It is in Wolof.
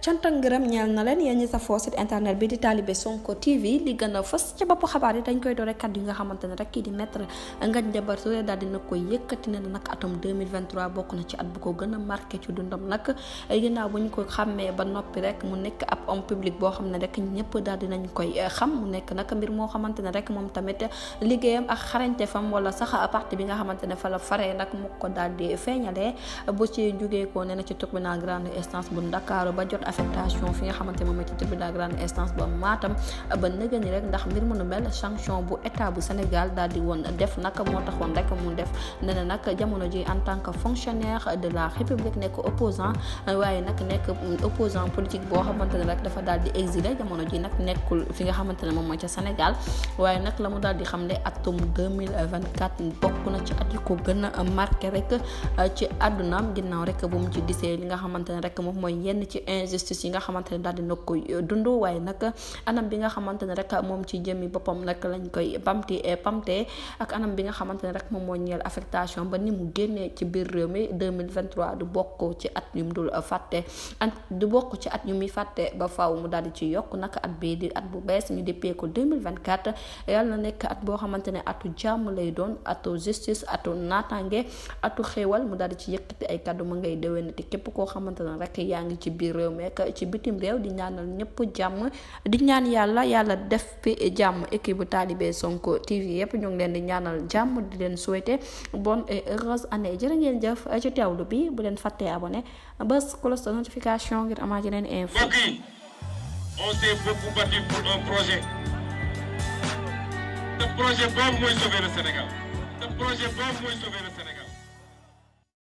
cant ak ngërëm ñeel na leen yéen ñi safoo site internet bi di Talibé Sonko TV li gën a fës ci bopp xabaar yi dañ koy doore kàddu yi nga xamante ne rek kii di maître Ngagne Demba Touré daal dina koy yëkkati ne nag atum 2023 bokk na ci at bu ko gën a marqué ci dundam nag ginnaaw bu ñu ko xàmmee ba noppi rek mu nekk ab homme public boo xam ne rek ñëpp daal dinañ koy xam mu nekk nag mbir moo xamante ne rek moom tamit liggéeyam ak xarañte fam wala sax parti bi nga xamante ne fa la faree nag mu ko daal di feeñalee bu ci jógee ko ne na ci tribunal grande instance bu Ndakaaru ba jot affectation fi nga xamante moom ci tribunal grande instance ba Matam ba nëgëni rek ndax mbir mu nu mel sanction bu état bu Sénégal daal di woon def nag moo taxoon rek mu def ne na nag jamono ji en tant que fonctionnaire de la République nekk opposant waaye nag nekk opposant politique boo xamante ne rek dafa daal di exilé jamono ji nag nekkul fi nga xamante ne moom mooy ca Sénégal waaye nag la mu daal di xam ne atum 2024 bokk na ci at yu ko gën a marqué rek ci àddunaam ginnaaw rek bu mu ci gisee li nga xamante ne rek moom mooy yenn ci injustice yi nga xamante ne daal dina koy dund waaye nag anam bi nga xamante ne rek moom ci jëmmi boppam nag lañ koy pamtee ak anam bi nga xamante ne rek moom moo ñeel affectation ba ni mu génnee ci biir réew mi 2023 du bokk ci at yu mu dul fàtte du bokk ci at yu muy fàtte ba faaw mu daal di ci yokk nag at bii di at bu bees ñu déppee ko 2024 yàlla na nekk at boo xamante ne atu jàmm lay doon atu justice atu naataange atu xéewal mu daal di ci yëkkati ay kàddu ma ngay déwénati képp koo xamante ne rek yaa ngi ci biir réew mi ak ci bitim réew di ñaanal ñëpp jàmm di ñaan yàlla def fi jàmm équipe bu Talibé Sonko TV yëpp ñu ngi leen di ñaanal jàmm di leen souhaiter bonne et heureuse année jërë ngeen jëf ci teewlu bi bu leen fàttee abonné bës cloche de notification ngir amaat yeneen info. Mbokk yi, on s'est beaucoup battu pour un projet. Ce projet boobu mooy sauver le Sénégal. Ce projet boobu mooy sauver le Sénégal.